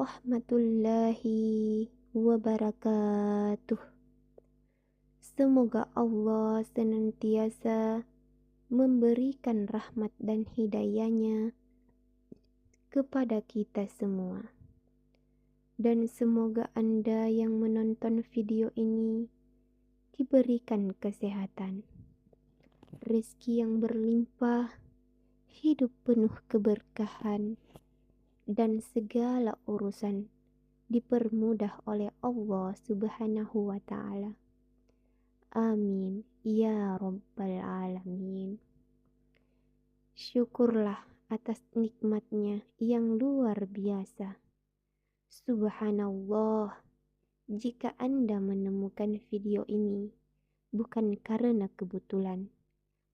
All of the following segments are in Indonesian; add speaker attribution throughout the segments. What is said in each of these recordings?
Speaker 1: warahmatullahi wabarakatuh. Semoga Allah senantiasa memberikan rahmat dan hidayahnya kepada kita semua. Dan semoga Anda yang menonton video ini diberikan kesehatan, rezeki yang berlimpah, hidup penuh keberkahan, dan segala urusan dipermudah oleh Allah Subhanahu wa Ta'ala. Amin ya Rabbal Alamin. Syukurlah atas nikmatnya yang luar biasa. Subhanallah, jika Anda menemukan video ini bukan karena kebetulan,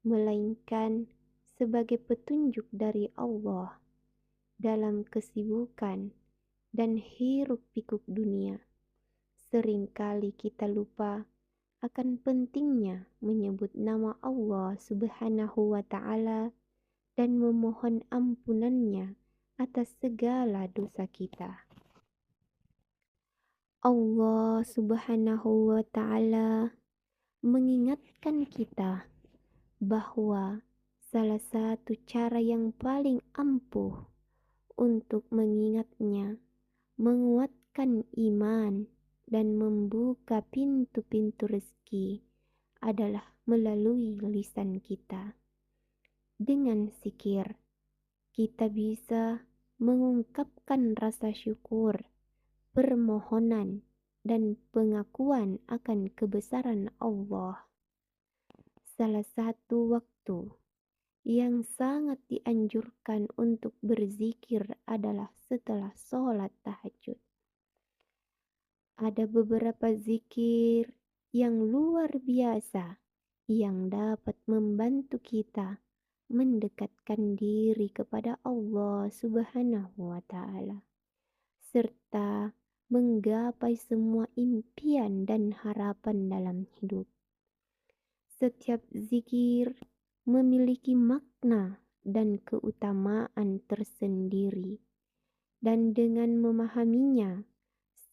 Speaker 1: melainkan sebagai petunjuk dari Allah dalam kesibukan dan hiruk pikuk dunia. Seringkali kita lupa akan pentingnya menyebut nama Allah Subhanahu wa Ta'ala dan memohon ampunannya atas segala dosa kita. Allah Subhanahu wa Ta'ala mengingatkan kita bahwa salah satu cara yang paling ampuh untuk mengingatnya, menguatkan iman, dan membuka pintu-pintu rezeki adalah melalui lisan kita. Dengan zikir, kita bisa mengungkapkan rasa syukur, permohonan, dan pengakuan akan kebesaran Allah. Salah satu waktu yang sangat dianjurkan untuk berzikir adalah setelah sholat tahajud. Ada beberapa zikir yang luar biasa yang dapat membantu kita mendekatkan diri kepada Allah Subhanahu wa Ta'ala, serta menggapai semua impian dan harapan dalam hidup. Setiap zikir memiliki makna dan keutamaan tersendiri, dan dengan memahaminya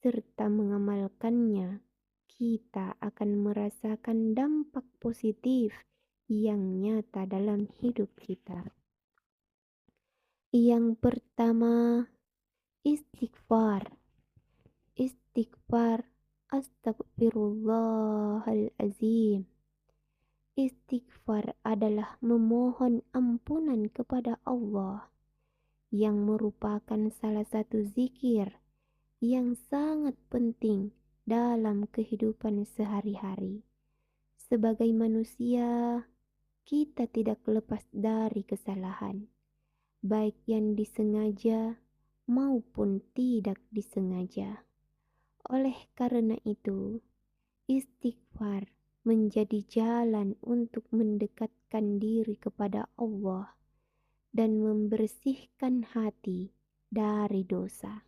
Speaker 1: serta mengamalkannya, kita akan merasakan dampak positif yang nyata dalam hidup kita. Yang pertama, istighfar. Istighfar, astagfirullahalazim. Istighfar adalah memohon ampunan kepada Allah, yang merupakan salah satu zikir yang sangat penting dalam kehidupan sehari-hari. Sebagai manusia, kita tidak lepas dari kesalahan, baik yang disengaja maupun tidak disengaja. Oleh karena itu, istighfar menjadi jalan untuk mendekatkan diri kepada Allah dan membersihkan hati dari dosa.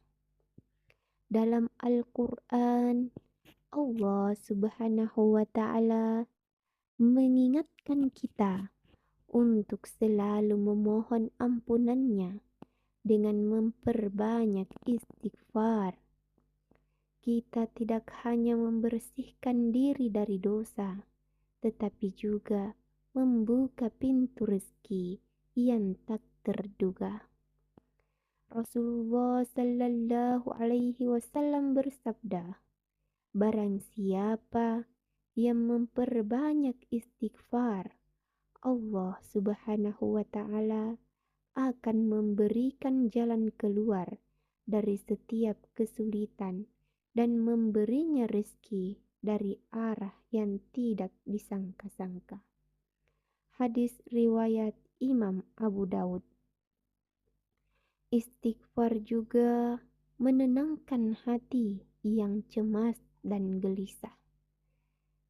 Speaker 1: Dalam Al-Quran, Allah Subhanahu wa Ta'ala mengingatkan kita untuk selalu memohon ampunannya dengan memperbanyak istighfar. Kita tidak hanya membersihkan diri dari dosa, tetapi juga membuka pintu rezeki yang tak terduga. Rasulullah Sallallahu Alaihi Wasallam bersabda, barang siapa yang memperbanyak istighfar, Allah Subhanahu wa Ta'ala akan memberikan jalan keluar dari setiap kesulitan dan memberinya rezeki dari arah yang tidak disangka-sangka. Hadis riwayat Imam Abu Daud. Istighfar juga menenangkan hati yang cemas dan gelisah.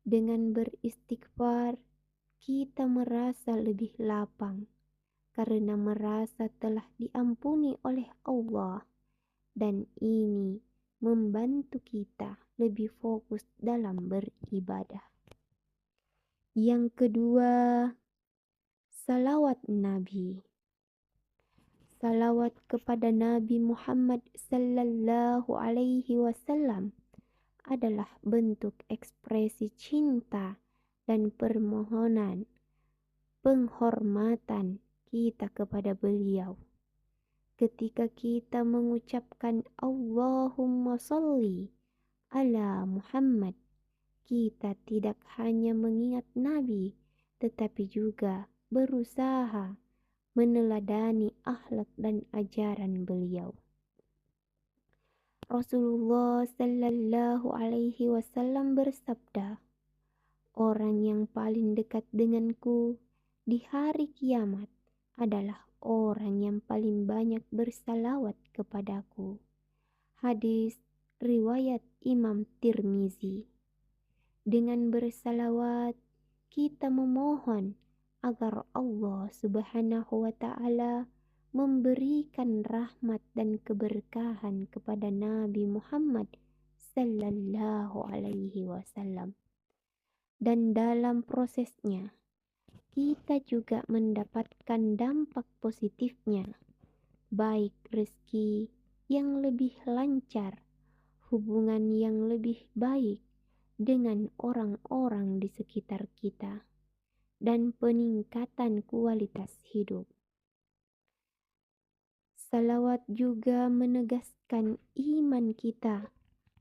Speaker 1: Dengan beristighfar, kita merasa lebih lapang karena merasa telah diampuni oleh Allah, dan ini membantu kita lebih fokus dalam beribadah. Yang kedua, salawat Nabi. Salawat kepada Nabi Muhammad sallallahu alaihi wasallam adalah bentuk ekspresi cinta dan permohonan penghormatan kita kepada beliau. Ketika kita mengucapkan Allahumma sholli ala Muhammad, kita tidak hanya mengingat Nabi, tetapi juga berusaha meneladani akhlak dan ajaran beliau. Rasulullah sallallahu alaihi wasallam bersabda, orang yang paling dekat denganku di hari kiamat adalah orang yang paling banyak bersalawat kepadaku. Hadis riwayat Imam Tirmizi. Dengan bersalawat, kita memohon agar Allah Subhanahu wa Ta'ala memberikan rahmat dan keberkahan kepada Nabi Muhammad sallallahu alaihi wasallam. Dan dalam prosesnya, kita juga mendapatkan dampak positifnya, baik rezeki yang lebih lancar, hubungan yang lebih baik dengan orang-orang di sekitar kita, dan peningkatan kualitas hidup. Salawat juga menegaskan iman kita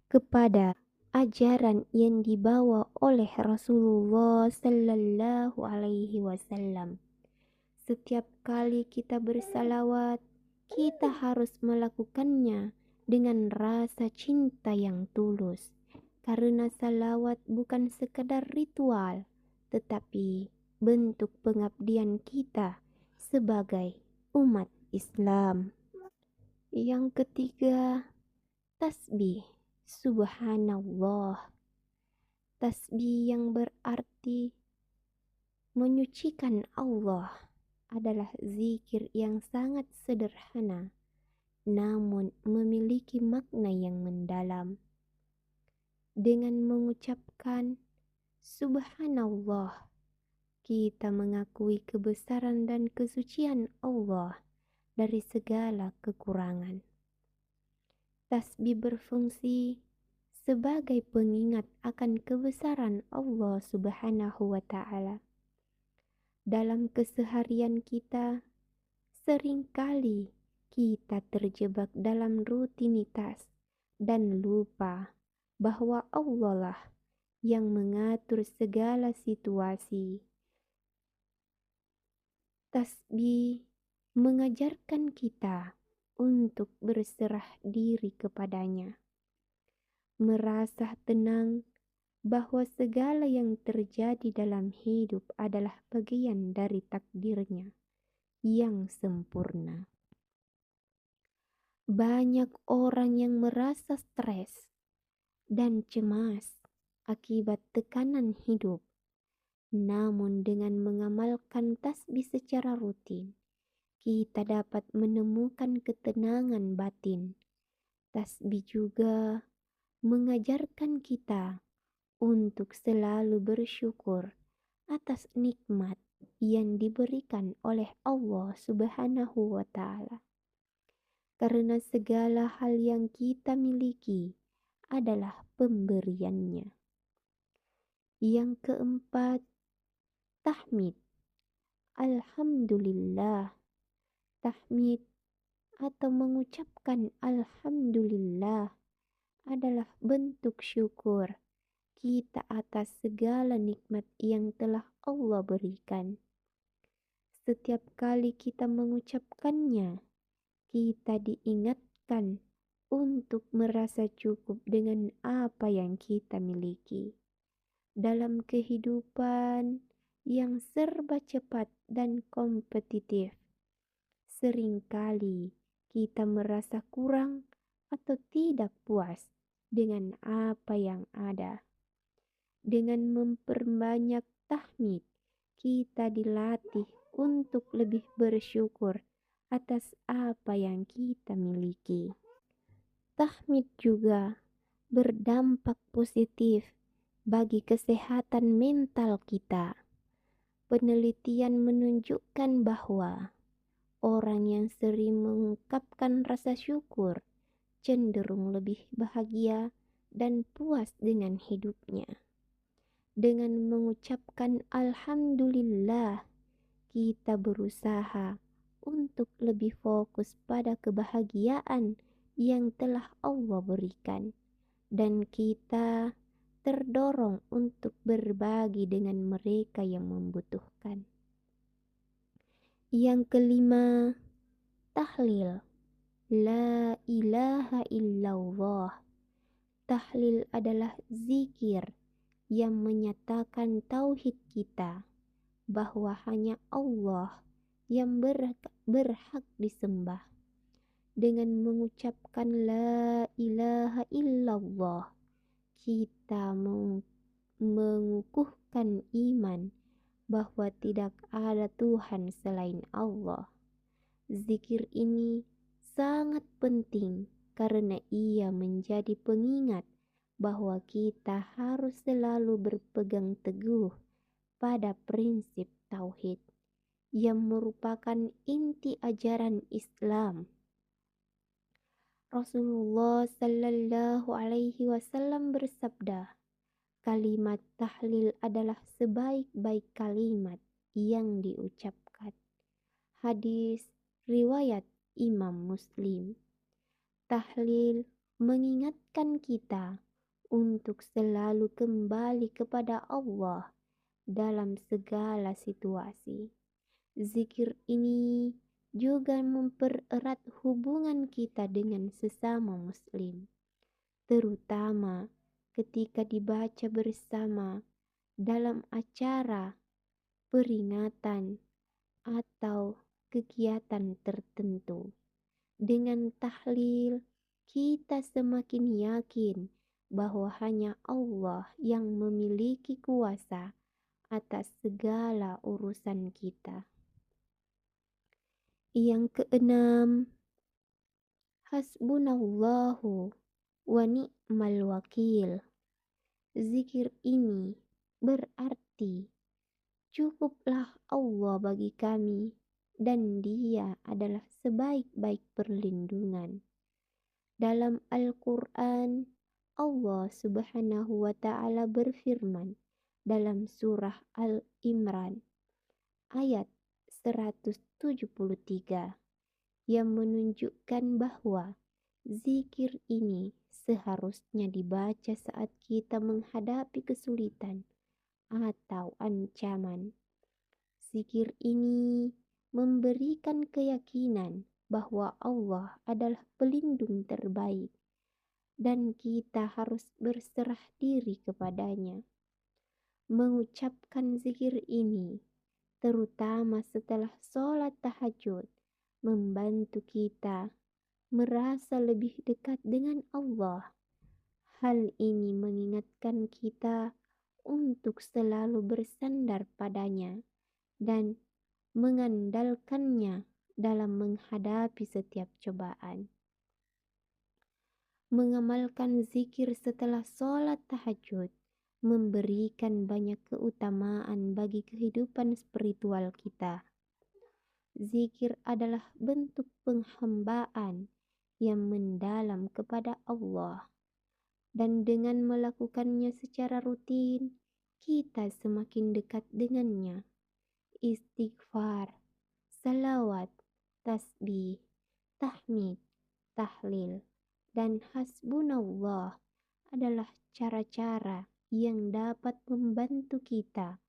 Speaker 1: kepada ajaran yang dibawa oleh Rasulullah sallallahu alaihi wasallam. Setiap kali kita bersalawat, kita harus melakukannya dengan rasa cinta yang tulus. Karena salawat bukan sekedar ritual, tetapi bentuk pengabdian kita sebagai umat Islam. Yang ketiga, tasbih. Subhanallah. Tasbih yang berarti menyucikan Allah adalah zikir yang sangat sederhana, namun memiliki makna yang mendalam. Dengan mengucapkan Subhanallah, kita mengakui kebesaran dan kesucian Allah dari segala kekurangan. Tasbih berfungsi sebagai pengingat akan kebesaran Allah Subhanahu wa Ta'ala. Dalam keseharian kita, seringkali kita terjebak dalam rutinitas dan lupa bahwa Allah lah yang mengatur segala situasi. Tasbih mengajarkan kita untuk berserah diri kepadanya, merasa tenang bahwa segala yang terjadi dalam hidup adalah bagian dari takdirnya yang sempurna. Banyak orang yang merasa stres dan cemas akibat tekanan hidup, namun dengan mengamalkan tasbih secara rutin, kita dapat menemukan ketenangan batin. Tasbih juga mengajarkan kita untuk selalu bersyukur atas nikmat yang diberikan oleh Allah Subhanahu wa Ta'ala. Karena segala hal yang kita miliki adalah pemberiannya. Yang keempat, tahmid. Alhamdulillah. Tahmid atau mengucapkan Alhamdulillah adalah bentuk syukur kita atas segala nikmat yang telah Allah berikan. Setiap kali kita mengucapkannya, kita diingatkan untuk merasa cukup dengan apa yang kita miliki. Dalam kehidupan yang serba cepat dan kompetitif, seringkali kita merasa kurang atau tidak puas dengan apa yang ada. Dengan memperbanyak tahmid, kita dilatih untuk lebih bersyukur atas apa yang kita miliki. Tahmid juga berdampak positif bagi kesehatan mental kita. Penelitian menunjukkan bahwa Orang yang sering mengungkapkan rasa syukur cenderung lebih bahagia dan puas dengan hidupnya. Dengan mengucapkan alhamdulillah, kita berusaha untuk lebih fokus pada kebahagiaan yang telah Allah berikan, dan kita terdorong untuk berbagi dengan mereka yang membutuhkan. Yang kelima, tahlil. La ilaha illallah. Tahlil adalah zikir yang menyatakan tauhid kita, bahwa hanya Allah yang berhak disembah. Dengan mengucapkan la ilaha illallah, kita mengukuhkan iman bahwa tidak ada Tuhan selain Allah. Zikir ini sangat penting karena ia menjadi pengingat bahwa kita harus selalu berpegang teguh pada prinsip tauhid yang merupakan inti ajaran Islam. Rasulullah Sallallahu Alaihi Wasallam bersabda, kalimat tahlil adalah sebaik-baik kalimat yang diucapkan. Hadis riwayat Imam Muslim. Tahlil mengingatkan kita untuk selalu kembali kepada Allah dalam segala situasi. Zikir ini juga mempererat hubungan kita dengan sesama muslim, terutama ketika dibaca bersama dalam acara, peringatan, atau kegiatan tertentu. Dengan tahlil, kita semakin yakin bahwa hanya Allah yang memiliki kuasa atas segala urusan kita. Yang keenam, hasbunallahu wa ni'mal wakil. Zikir ini berarti cukuplah Allah bagi kami dan Dia adalah sebaik-baik perlindungan. Dalam Al-Quran, Allah Subhanahu wa Ta'ala berfirman dalam surah Al-Imran ayat 173 yang menunjukkan bahwa zikir ini seharusnya dibaca saat kita menghadapi kesulitan atau ancaman. Zikir ini memberikan keyakinan bahwa Allah adalah pelindung terbaik dan kita harus berserah diri kepadanya. Mengucapkan zikir ini, terutama setelah sholat tahajud, membantu kita merasa lebih dekat dengan Allah. Hal ini mengingatkan kita untuk selalu bersandar padanya dan mengandalkannya dalam menghadapi setiap cobaan. Mengamalkan zikir setelah sholat tahajud memberikan banyak keutamaan bagi kehidupan spiritual kita. Zikir adalah bentuk penghambaan yang mendalam kepada Allah, dan dengan melakukannya secara rutin, kita semakin dekat dengannya. Istighfar, salawat, tasbih, tahmid, tahlil, dan hasbunallah adalah cara-cara yang dapat membantu kita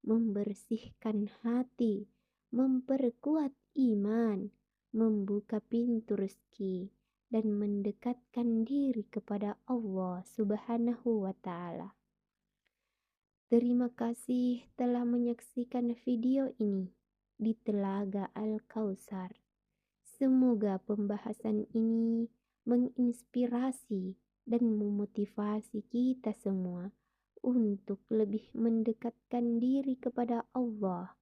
Speaker 1: membersihkan hati, memperkuat iman, membuka pintu rezeki, dan mendekatkan diri kepada Allah Subhanahu wa Ta'ala. Terima kasih telah menyaksikan video ini di Telaga Al-Kautsar. Semoga pembahasan ini menginspirasi dan memotivasi kita semua untuk lebih mendekatkan diri kepada Allah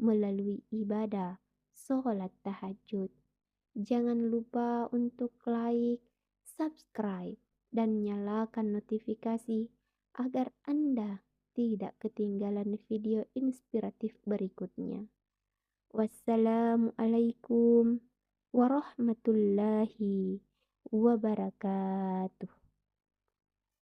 Speaker 1: melalui ibadah sholat tahajud. Jangan lupa untuk like, subscribe, dan nyalakan notifikasi agar Anda tidak ketinggalan video inspiratif berikutnya. Wassalamualaikum warahmatullahi wabarakatuh.